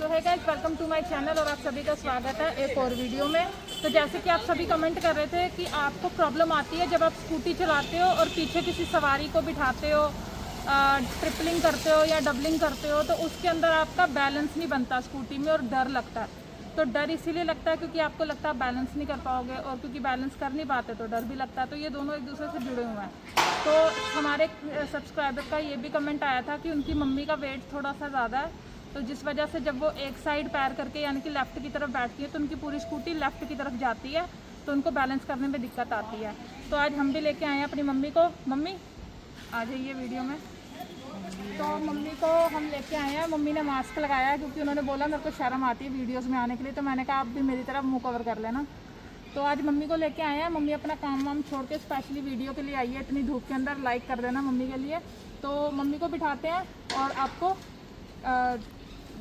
तो है guys, welcome to my channel और आप सभी का स्वागत है एक और वीडियो में। तो जैसे कि आप सभी कमेंट कर रहे थे कि आपको प्रॉब्लम आती है जब आप स्कूटी चलाते हो और पीछे किसी सवारी को बिठाते हो, ट्रिपलिंग करते हो या डबलिंग करते हो, तो उसके अंदर आपका बैलेंस नहीं बनता स्कूटी में और डर लगता है। तो डर इसीलिए लगता है क्योंकि आपको लगता है बैलेंस नहीं कर पाओगे, और क्योंकि बैलेंस कर नहीं पाते तो डर भी लगता है। तो ये दोनों एक दूसरे से जुड़े हुए हैं। तो हमारे सब्सक्राइबर का ये भी कमेंट आया था कि उनकी मम्मी का वेट थोड़ा सा ज़्यादा है, तो जिस वजह से जब वो एक साइड पैर करके यानी कि लेफ़्ट की तरफ बैठती है तो उनकी पूरी स्कूटी लेफ़्ट की तरफ जाती है, तो उनको बैलेंस करने में दिक्कत आती है। तो आज हम भी लेके आए हैं अपनी मम्मी को। मम्मी आ जाइए वीडियो में। तो मम्मी को हम लेके आए हैं। मम्मी ने मास्क लगाया है क्योंकि उन्होंने बोला मेरे को शर्म आती है वीडियोस में आने के लिए, तो मैंने कहा आप भी मेरी तरफ मुंह कवर कर लेना। तो आज मम्मी को लेके आए हैं। मम्मी अपना काम वाम छोड़ के स्पेशली वीडियो के लिए आई है इतनी धूप के अंदर। लाइक कर देना मम्मी के लिए। तो मम्मी को बिठाते हैं और आपको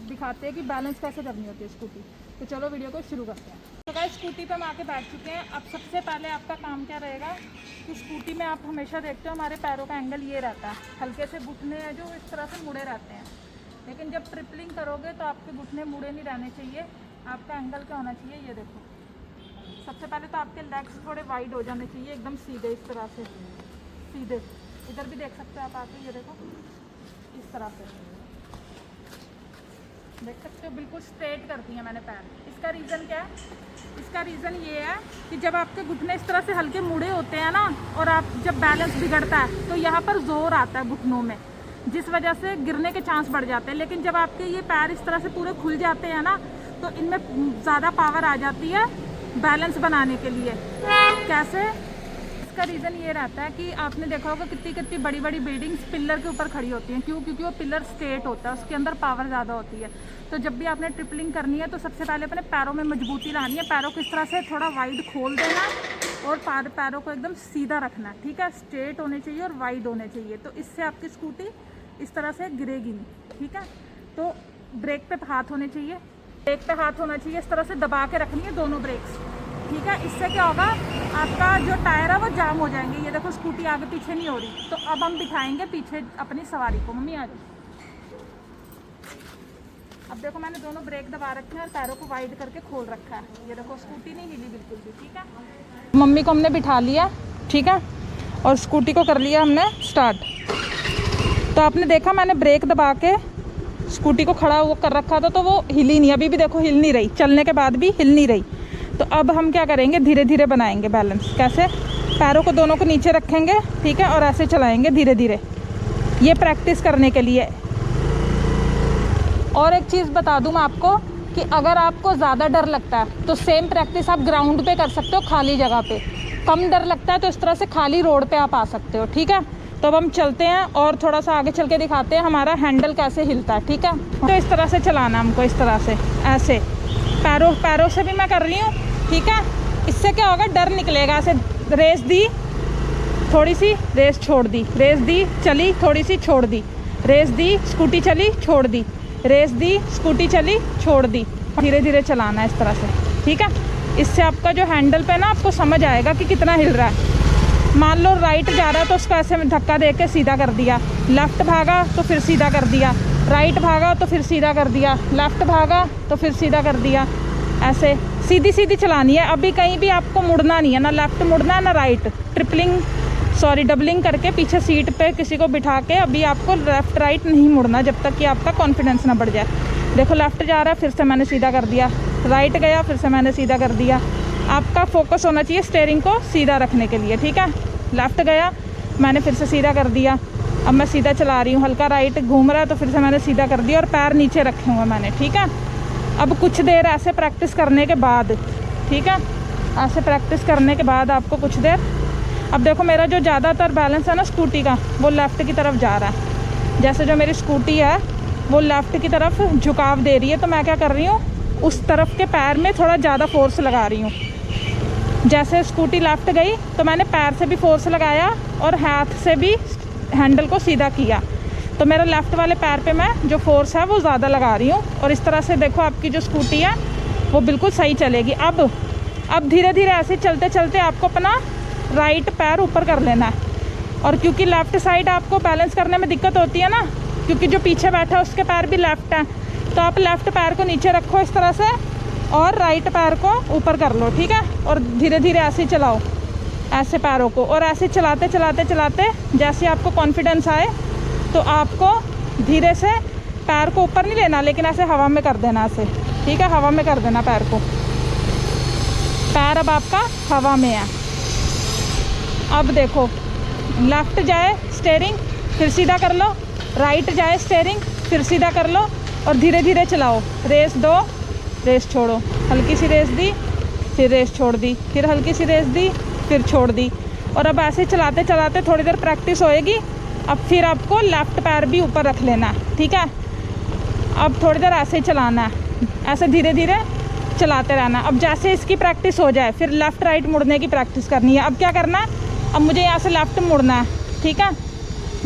दिखाते हैं कि बैलेंस कैसे करनी होती है स्कूटी। तो चलो वीडियो को शुरू करते हैं। तो गाइस, स्कूटी पे हम आके बैठ चुके हैं। अब सबसे पहले आपका काम क्या रहेगा कि स्कूटी में आप हमेशा देखते हो हमारे पैरों का एंगल ये रहता है, हल्के से घुटने हैं जो इस तरह से मुड़े रहते हैं। लेकिन जब ट्रिपलिंग करोगे तो आपके घुटने मुड़े नहीं रहने चाहिए। आपका एंगल क्या होना चाहिए, ये देखो। सबसे पहले तो आपके लेग्स थोड़े वाइड हो जाने चाहिए, एकदम सीधे इस तरह से सीधे। इधर भी देख सकते हो आप आके, ये देखो इस तरह से देख सकते हो, बिल्कुल स्ट्रेट करती है मैंने पैर। इसका रीज़न क्या है? इसका रीज़न ये है कि जब आपके घुटने इस तरह से हल्के मुड़े होते हैं ना, और आप जब बैलेंस बिगड़ता है तो यहाँ पर जोर आता है घुटनों में, जिस वजह से गिरने के चांस बढ़ जाते हैं। लेकिन जब आपके ये पैर इस तरह से पूरे खुल जाते हैं ना, तो इनमें ज़्यादा पावर आ जाती है बैलेंस बनाने के लिए। कैसे? इसका रीज़न ये रहता है कि आपने देखा होगा कितनी कितनी बड़ी बड़ी बिल्डिंग्स पिलर के ऊपर खड़ी होती हैं। क्यों? क्योंकि वो पिलर स्ट्रेट होता है, उसके अंदर पावर ज़्यादा होती है। तो जब भी आपने ट्रिपलिंग करनी है तो सबसे पहले अपने पैरों में मजबूती लानी है। पैरों को इस तरह से थोड़ा वाइड खोल देना और पैरों को एकदम सीधा रखना है, ठीक है? स्ट्रेट होने चाहिए और वाइड होने चाहिए, तो इससे आपकी स्कूटी इस तरह से गिरेगी नहीं, ठीक है? तो ब्रेक पे हाथ होने चाहिए, ब्रेक पे हाथ होना चाहिए, इस तरह से दबा के रखनी है दोनों ब्रेक्स, ठीक है? इससे क्या होगा, आपका जो टायर है वो जाम हो जाएंगे। ये देखो स्कूटी आगे पीछे नहीं हो रही। तो अब हम बिठाएंगे पीछे अपनी सवारी को। मम्मी आ जाओ। अब देखो मैंने दोनों ब्रेक दबा रखे हैं और पैरों को वाइड करके खोल रखा है। ये देखो स्कूटी नहीं हिली बिल्कुल भी, ठीक है? मम्मी को हमने बिठा लिया, ठीक है, और स्कूटी को कर लिया हमने स्टार्ट। तो आपने देखा मैंने ब्रेक दबा के स्कूटी को खड़ा वो कर रखा था, तो वो हिली नहीं। अभी भी देखो हिल नहीं रही, चलने के बाद भी हिल नहीं रही। तो अब हम क्या करेंगे, धीरे धीरे बनाएंगे बैलेंस। कैसे? पैरों को दोनों को नीचे रखेंगे, ठीक है, और ऐसे चलाएंगे धीरे धीरे। ये प्रैक्टिस करने के लिए। और एक चीज़ बता दूं मैं आपको कि अगर आपको ज़्यादा डर लगता है तो सेम प्रैक्टिस आप ग्राउंड पे कर सकते हो, खाली जगह पे। कम डर लगता है तो इस तरह से खाली रोड पे आप आ सकते हो, ठीक है? तो अब हम चलते हैं और थोड़ा सा आगे चल के दिखाते हैं हमारा हैंडल कैसे हिलता है, ठीक है? तो इस तरह से चलाना हमको, इस तरह से ऐसे पैरों से भी मैं कर रही हूँ, ठीक है? इससे क्या होगा, डर निकलेगा। ऐसे रेस दी, थोड़ी सी रेस छोड़ दी, रेस दी, चली, थोड़ी सी छोड़ दी, रेस दी, स्कूटी चली, छोड़ दी, रेस दी, स्कूटी चली, छोड़ दी। धीरे धीरे चलाना है इस तरह से, ठीक है? इससे आपका जो हैंडल पे ना आपको समझ आएगा कि कितना हिल रहा है। मान लो राइट जा रहा है तो उसको ऐसे धक्का दे के सीधा कर दिया, लेफ़्ट भागा तो फिर सीधा कर दिया, राइट भागा तो फिर सीधा कर दिया, लेफ़्ट भागा तो फिर सीधा कर दिया। ऐसे सीधी सीधी चलानी है। अभी कहीं भी आपको मुड़ना नहीं है, ना लेफ़्ट मुड़ना है ना राइट। डबलिंग करके पीछे सीट पे किसी को बिठा के अभी आपको लेफ़्ट राइट नहीं मुड़ना जब तक कि आपका कॉन्फिडेंस ना बढ़ जाए। देखो लेफ़्ट जा रहा है, फिर से मैंने सीधा कर दिया, राइट गया, फिर से मैंने सीधा कर दिया। आपका फोकस होना चाहिए स्टीयरिंग को सीधा रखने के लिए, ठीक है? लेफ़्ट गया, मैंने फिर से सीधा कर दिया। अब मैं सीधा चला रही हूँ, हल्का राइट घूम रहा है तो फिर से मैंने सीधा कर दिया और पैर नीचे रखे हुए मैंने, ठीक है? अब कुछ देर ऐसे प्रैक्टिस करने के बाद, ठीक है, ऐसे प्रैक्टिस करने के बाद आपको कुछ देर, अब देखो मेरा जो ज़्यादातर बैलेंस है ना स्कूटी का, वो लेफ़्ट की तरफ जा रहा है। जैसे जो मेरी स्कूटी है वो लेफ़्ट की तरफ झुकाव दे रही है, तो मैं क्या कर रही हूँ, उस तरफ के पैर में थोड़ा ज़्यादा फोर्स लगा रही हूँ। जैसे स्कूटी लेफ़्ट गई तो मैंने पैर से भी फोर्स लगाया और हाथ से भी हैंडल को सीधा किया, तो मेरा लेफ़्ट वाले पैर पे मैं जो फोर्स है वो ज़्यादा लगा रही हूँ। और इस तरह से देखो आपकी जो स्कूटी है वो बिल्कुल सही चलेगी। अब धीरे धीरे ऐसे चलते चलते आपको अपना राइट पैर ऊपर कर लेना है। और क्योंकि लेफ़्ट साइड आपको बैलेंस करने में दिक्कत होती है ना, क्योंकि जो पीछे बैठा है उसके पैर भी लेफ़्ट हैं, तो आप लेफ़्ट पैर को नीचे रखो इस तरह से और राइट पैर को ऊपर कर लो, ठीक है। और धीरे धीरे ऐसे ही चलाओ ऐसे पैरों को, और ऐसे चलाते चलाते चलाते जैसे आपको कॉन्फिडेंस आए तो आपको धीरे से पैर को ऊपर नहीं लेना, लेकिन ऐसे हवा में कर देना ऐसे, ठीक है। हवा में कर देना पैर को। पैर अब आपका हवा में है। अब देखो, लेफ़्ट जाए स्टेयरिंग फिर सीधा कर लो, राइट जाए स्टेयरिंग फिर सीधा कर लो और धीरे धीरे चलाओ। रेस दो, रेस छोड़ो, हल्की सी रेस दी, फिर रेस छोड़ दी, फिर हल्की सी रेस दी, फिर छोड़ दी। और अब ऐसे चलाते चलाते थोड़ी देर प्रैक्टिस होएगी। अब फिर आपको लेफ़्ट पैर भी ऊपर रख लेना है, ठीक है। अब थोड़ी देर ऐसे ही चलाना है, ऐसे धीरे धीरे चलाते रहना। अब जैसे इसकी प्रैक्टिस हो जाए फिर लेफ़्ट राइट मुड़ने की प्रैक्टिस करनी है। अब क्या करना है, अब मुझे यहाँ से लेफ़्ट मुड़ना है, ठीक है।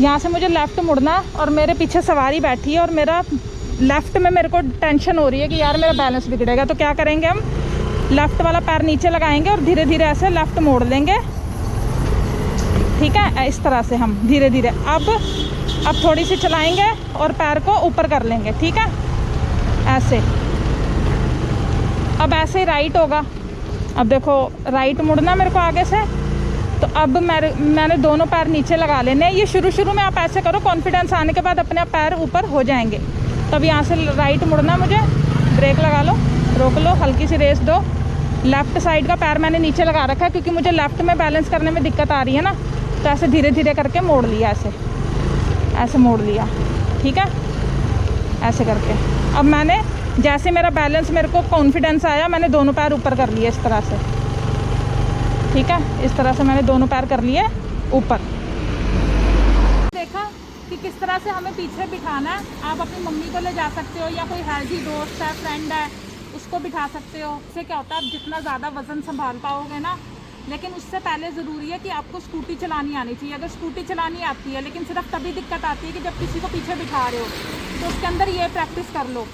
यहाँ से मुझे लेफ़्ट मुड़ना है और मेरे पीछे सवारी बैठी है और मेरा लेफ़्ट में मेरे को टेंशन हो रही है कि यार मेरा बैलेंस बिगड़ेगा। तो क्या करेंगे, हम लेफ़्ट वाला पैर नीचे लगाएंगे और धीरे धीरे ऐसे लेफ़्ट मोड़ लेंगे, ठीक है। इस तरह से हम धीरे धीरे अब थोड़ी सी चलाएंगे और पैर को ऊपर कर लेंगे, ठीक है। ऐसे अब ऐसे ही राइट होगा। अब देखो राइट मुड़ना मेरे को आगे से, तो अब मैंने दोनों पैर नीचे लगा लेने। ये शुरू में आप ऐसे करो, कॉन्फिडेंस आने के बाद अपने आप पैर ऊपर हो जाएंगे। तब यहाँ से राइट मुड़ना, मुझे ब्रेक लगा लो, रोक लो, हल्की सी रेस दो। लेफ़्ट साइड का पैर मैंने नीचे लगा रखा है क्योंकि मुझे लेफ़्ट में बैलेंस करने में दिक्कत आ रही है ना। तो ऐसे धीरे धीरे करके मोड़ लिया, ऐसे मोड़ लिया, ठीक है। ऐसे करके अब मैंने जैसे मेरा बैलेंस, मेरे को कॉन्फिडेंस आया, मैंने दोनों पैर ऊपर कर लिए इस तरह से, ठीक है। इस तरह से मैंने दोनों पैर कर लिए ऊपर। देखा कि किस तरह से हमें पीछे बिठाना है। आप अपनी मम्मी को ले जा सकते हो या कोई हेल्दी दोस्त है, फ्रेंड है, उसको बिठा सकते हो। इससे क्या होता है, आप जितना ज़्यादा वज़न संभाल पाओगे ना। लेकिन उससे पहले ज़रूरी है कि आपको स्कूटी चलानी आनी चाहिए। अगर स्कूटी चलानी आती है, लेकिन सिर्फ तभी दिक्कत आती है कि जब किसी को पीछे बिठा रहे हो, तो उसके अंदर ये प्रैक्टिस कर लो,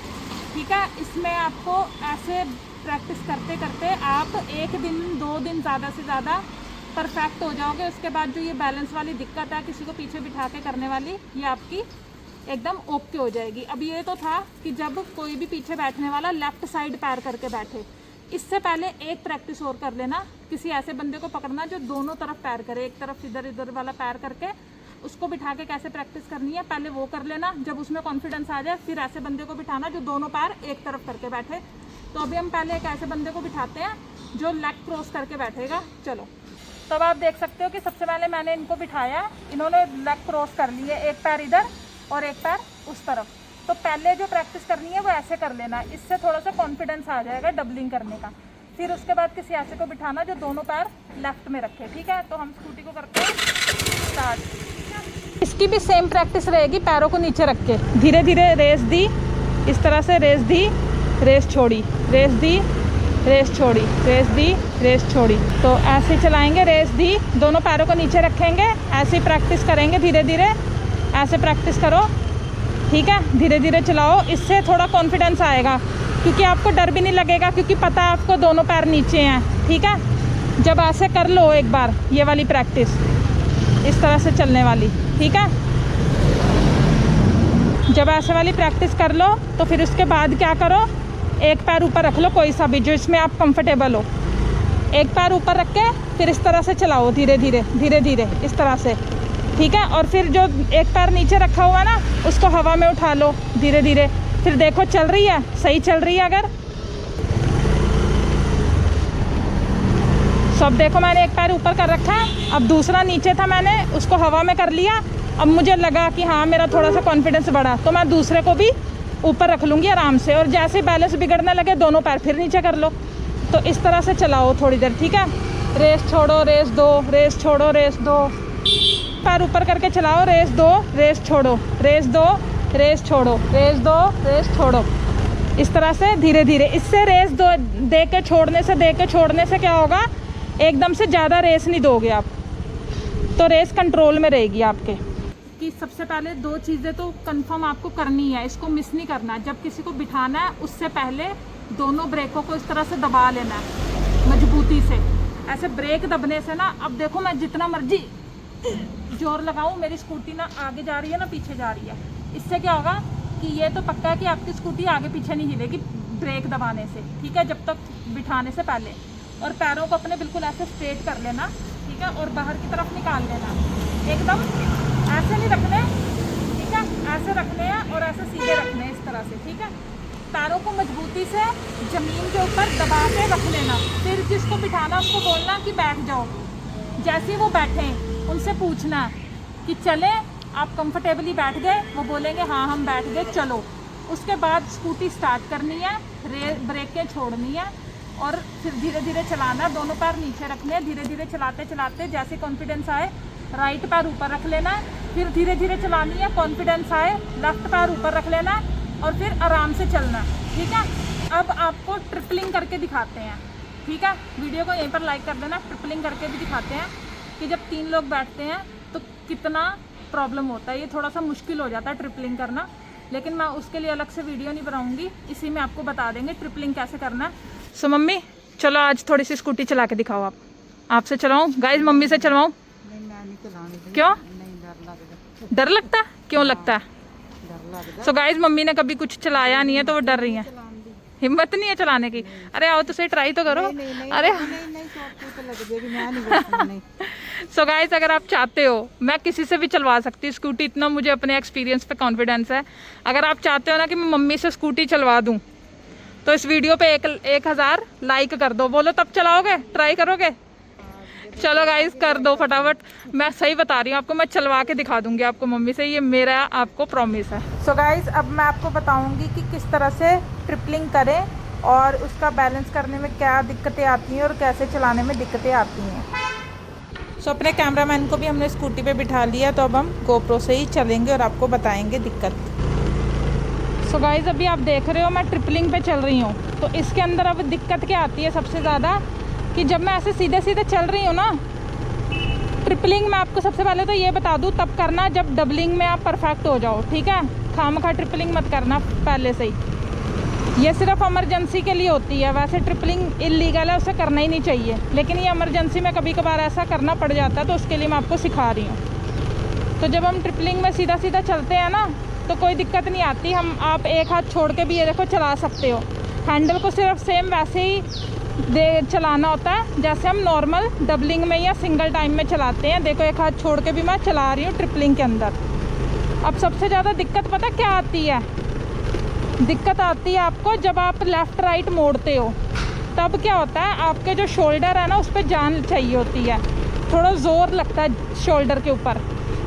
ठीक है। इसमें आपको ऐसे प्रैक्टिस करते करते आप 1 दिन 2 दिन ज़्यादा से ज़्यादा परफेक्ट हो जाओगे। उसके बाद जो ये बैलेंस वाली दिक्कत है किसी को पीछे बिठा के करने वाली, ये आपकी एकदम ओके हो जाएगी। अब ये तो था कि जब कोई भी पीछे बैठने वाला लेफ़्ट साइड पैर करके बैठे। इससे पहले एक प्रैक्टिस और कर लेना, किसी ऐसे बंदे को पकड़ना जो दोनों तरफ पैर करे। एक तरफ इधर वाला पैर करके उसको बिठा के कैसे प्रैक्टिस करनी है पहले वो कर लेना। जब उसमें कॉन्फिडेंस आ जाए फिर ऐसे बंदे को बिठाना जो दोनों पैर एक तरफ करके बैठे। तो अभी हम पहले एक ऐसे बंदे को बिठाते हैं जो लेग क्रॉस करके बैठेगा। चलो, तब आप देख सकते हो कि सबसे पहले मैंने इनको बिठाया, इन्होंने लेग क्रॉस कर लिए, एक पैर इधर और एक पैर उस तरफ। तो पहले जो प्रैक्टिस करनी है वो ऐसे कर लेना, इससे थोड़ा सा कॉन्फिडेंस आ जाएगा डबलिंग करने का। फिर उसके बाद किसी ऐसे को बिठाना जो दोनों पैर लेफ्ट में रखे, ठीक है। तो हम स्कूटी को करते हैं स्टार्ट। इसकी भी सेम प्रैक्टिस रहेगी, पैरों को नीचे रख के धीरे धीरे रेस दी, इस तरह से रेस दी, रेस छोड़ी, रेस दी, रेस छोड़ी, रेस दी, रेस छोड़ी। तो ऐसे चलाएंगे, रेस दी, दोनों पैरों को नीचे रखेंगे, ऐसे प्रैक्टिस करेंगे धीरे धीरे। ऐसे प्रैक्टिस करो, ठीक है। धीरे धीरे चलाओ, इससे थोड़ा कॉन्फिडेंस आएगा क्योंकि आपको डर भी नहीं लगेगा क्योंकि पता है आपको दोनों पैर नीचे हैं, ठीक है। जब ऐसे कर लो एक बार ये वाली प्रैक्टिस, इस तरह से चलने वाली, ठीक है। जब ऐसे वाली प्रैक्टिस कर लो तो फिर उसके बाद क्या करो, एक पैर ऊपर रख लो, कोई सा भी जो इसमें आप कंफर्टेबल हो। एक पैर ऊपर रख के फिर इस तरह से चलाओ धीरे धीरे धीरे धीरे, इस तरह से, ठीक है। और फिर जो एक पैर नीचे रखा हुआ है ना उसको हवा में उठा लो धीरे धीरे। फिर देखो चल रही है, सही चल रही है। अगर सब देखो मैंने एक पैर ऊपर कर रखा है, अब दूसरा नीचे था मैंने उसको हवा में कर लिया। अब मुझे लगा कि हाँ मेरा थोड़ा सा कॉन्फिडेंस बढ़ा तो मैं दूसरे को भी ऊपर रख लूँगी आराम से। और जैसे बैलेंस बिगड़ने लगे दोनों पैर फिर नीचे कर लो। तो इस तरह से चलाओ थोड़ी देर, ठीक है। रेस छोड़ो, रेस दो, रेस छोड़ो, रेस दो, पैर ऊपर करके चलाओ, रेस दो, रेस छोड़ो, रेस दो, रेस छोड़ो, रेस दो, रेस छोड़ो, इस तरह से धीरे धीरे। इससे रेस दो दे के छोड़ने से क्या होगा, एकदम से ज़्यादा रेस नहीं दोगे आप, तो रेस कंट्रोल में रहेगी आपके। कि सबसे पहले 2 चीज़ें तो कंफर्म आपको करनी है, इसको मिस नहीं करना। जब किसी को बिठाना है उससे पहले दोनों ब्रेकों को इस तरह से दबा लेना है मजबूती से। ऐसे ब्रेक दबने से ना, अब देखो मैं जितना मर्जी जोर लगाऊं मेरी स्कूटी ना आगे जा रही है ना पीछे जा रही है। इससे क्या होगा कि ये तो पक्का है कि आपकी स्कूटी आगे पीछे नहीं हिलेगी ब्रेक दबाने से, ठीक है, जब तक बिठाने से पहले। और पैरों को अपने बिल्कुल ऐसे स्ट्रेट कर लेना, ठीक है, और बाहर की तरफ निकाल लेना, एकदम ऐसे नहीं रखने, ठीक है, ऐसे रखने हैं और ऐसे सीधे रखने हैं इस तरह से, ठीक है। पैरों को मजबूती से ज़मीन के ऊपर दबा के रख लेना। फिर जिसको बिठाना उसको बोलना कि बैठ जाओ। जैसे ही वो बैठें उनसे पूछना कि चले, आप कंफर्टेबली बैठ गए, वो बोलेंगे हाँ हम बैठ गए, चलो। उसके बाद स्कूटी स्टार्ट करनी है, ब्रेकें छोड़नी है और फिर धीरे धीरे चलाना। दोनों पैर नीचे रखने हैं, धीरे धीरे चलाते चलाते जैसे कॉन्फिडेंस आए राइट पैर ऊपर रख लेना है, फिर धीरे धीरे चलानी है, कॉन्फिडेंस आए लेफ्ट पैर ऊपर रख लेना है और फिर आराम से चलना, ठीक है। अब आपको ट्रिपलिंग करके दिखाते हैं, ठीक है। वीडियो को यहीं पर लाइक कर देना। ट्रिपलिंग करके भी दिखाते हैं कि जब 3 लोग बैठते हैं तो कितना प्रॉब्लम होता है। ये थोड़ा सा मुश्किल हो जाता है ट्रिपलिंग करना, लेकिन मैं उसके लिए अलग से वीडियो नहीं बनाऊंगी, इसी में आपको बता देंगे ट्रिपलिंग कैसे करना है। सो मम्मी चलो आज थोड़ी सी स्कूटी चला के दिखाओ। आप आपसे चलाऊं गाइस, मम्मी से चलवाऊं? क्यों डर लगता है? क्यों लगता है? सो गाइस मम्मी ने कभी कुछ चलाया नहीं है तो वो डर रही हैं, हिम्मत नहीं है चलाने की। अरे आओ तो सही, ट्राई तो करो। अरे सो गाइस अगर आप चाहते हो, मैं किसी से भी चलवा सकती हूँ स्कूटी, इतना मुझे अपने एक्सपीरियंस पे कॉन्फिडेंस है। अगर आप चाहते हो ना कि मैं मम्मी से स्कूटी चलवा दूँ तो इस वीडियो पे 1000 लाइक कर दो। बोलो तब चलाओगे, ट्राई करोगे? चलो गाइस कर दो फटाफट। मैं सही बता रही हूँ आपको, मैं चलवा के दिखा दूंगी आपको मम्मी से, ये मेरा आपको प्रॉमिस है। सो गाइस अब मैं आपको बताऊंगी कि किस तरह से ट्रिपलिंग करें और उसका बैलेंस करने में क्या दिक्कतें आती हैं और कैसे चलाने में दिक्कतें आती हैं। सो अपने कैमरामैन को भी हमने स्कूटी पे बिठा लिया, तो अब हम GoPro से ही चलेंगे और आपको बताएंगे दिक्कत। सो गाइस अभी आप देख रहे हो मैं ट्रिपलिंग पे चल रही हूँ, तो इसके अंदर अब दिक्कत क्या आती है सबसे ज़्यादा, कि जब मैं ऐसे सीधे सीधे चल रही हूँ ना, ट्रिपलिंग में आपको सबसे पहले तो ये बता दूँ तब करना जब डबलिंग में आप परफेक्ट हो जाओ, ठीक है। खामखा ट्रिपलिंग मत करना पहले से ही, ये सिर्फ इमरजेंसी के लिए होती है। वैसे ट्रिपलिंग इलीगल है, उसे करना ही नहीं चाहिए, लेकिन ये इमरजेंसी में कभी कभार ऐसा करना पड़ जाता है, तो उसके लिए मैं आपको सिखा रही हूँ। तो जब हम ट्रिपलिंग में सीधा सीधा चलते हैं ना तो कोई दिक्कत नहीं आती। आप एक हाथ छोड़ के भी ये देखो चला सकते हो। हैंडल को सिर्फ सेम वैसे ही चलाना होता है जैसे हम नॉर्मल डबलिंग में या सिंगल टाइम में चलाते हैं। देखो एक हाथ छोड़ के भी मैं चला रही हूँ ट्रिपलिंग के अंदर। अब सबसे ज़्यादा दिक्कत पता क्या आती है? दिक्कत आती है आपको जब आप लेफ़्ट राइट मोड़ते हो, तब क्या होता है आपके जो शोल्डर है ना उस पर जान चाहिए होती है, थोड़ा ज़ोर लगता है शोल्डर के ऊपर।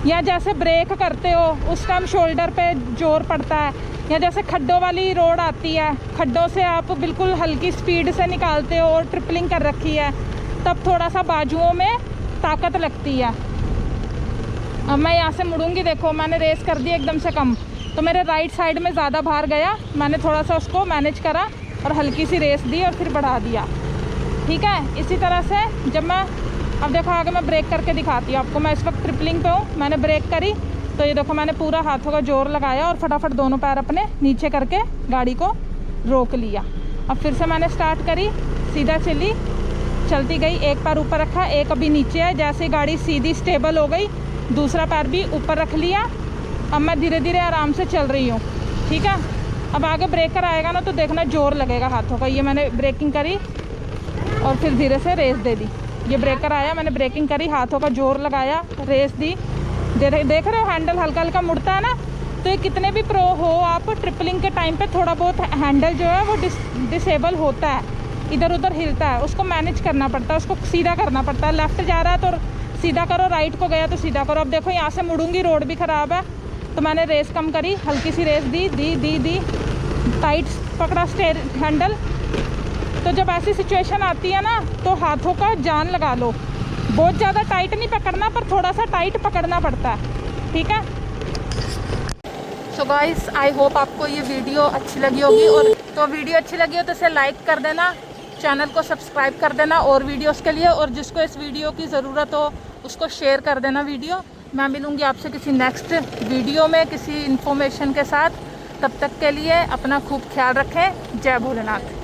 या जैसे ब्रेक करते हो उस टाइम शोल्डर पे जोर पड़ता है, या जैसे खड्डों वाली रोड आती है, खड्डों से आप बिल्कुल हल्की स्पीड से निकालते हो और ट्रिपलिंग कर रखी है, तब थोड़ा सा बाजुओं में ताकत लगती है। अब मैं यहाँ से मुड़ूंगी, देखो मैंने रेस कर दी एकदम से कम, तो मेरे राइट साइड में ज़्यादा भार गया, मैंने थोड़ा सा उसको मैनेज करा और हल्की सी रेस दी और फिर बढ़ा दिया, ठीक है। इसी तरह से जब मैं अब देखो आगे मैं ब्रेक करके दिखाती हूँ आपको। मैं इस वक्त ट्रिपलिंग पे हूँ, मैंने ब्रेक करी तो ये देखो मैंने पूरा हाथों का जोर लगाया और फटाफट दोनों पैर अपने नीचे करके गाड़ी को रोक लिया। अब फिर से मैंने स्टार्ट करी, सीधा चली, चलती गई, एक पैर ऊपर रखा, एक अभी नीचे है। जैसे गाड़ी सीधी स्टेबल हो गई दूसरा पैर भी ऊपर रख लिया। अब मैं धीरे धीरे आराम से चल रही हूँ, ठीक है। अब आगे ब्रेकर आएगा ना तो देखना जोर लगेगा हाथों का। ये मैंने ब्रेकिंग करी और फिर धीरे से रेस दे दी। ये ब्रेकर आया, मैंने ब्रेकिंग करी, हाथों का जोर लगाया, रेस दी। देख रहे हो हैंडल हल्का हल्का मुड़ता है ना। तो ये कितने भी प्रो हो आप, ट्रिपलिंग के टाइम पे थोड़ा बहुत हैंडल जो है वो डिसेबल होता है, इधर उधर हिलता है, उसको मैनेज करना पड़ता है, उसको सीधा करना पड़ता है। लेफ़्ट जा रहा है तो सीधा करो, राइट को गया तो सीधा करो। अब देखो यहाँ से मुड़ूंगी, रोड भी ख़राब है, तो मैंने रेस कम करी, हल्की सी रेस दी, टाइट पकड़ा स्टेयर हैंडल। तो जब ऐसी सिचुएशन आती है ना तो हाथों का जान लगा लो, बहुत ज़्यादा टाइट नहीं पकड़ना पर थोड़ा सा टाइट पकड़ना पड़ता है, ठीक है। सो गाइस आई होप आपको ये वीडियो अच्छी लगी होगी, और तो वीडियो अच्छी लगी हो तो इसे लाइक कर देना, चैनल को सब्सक्राइब कर देना और वीडियोस के लिए, और जिसको इस वीडियो की ज़रूरत हो उसको शेयर कर देना वीडियो। मैं मिलूँगी आपसे किसी नेक्स्ट वीडियो में किसी इन्फॉर्मेशन के साथ। तब तक के लिए अपना खूब ख्याल रखें। जय भोलेनाथ।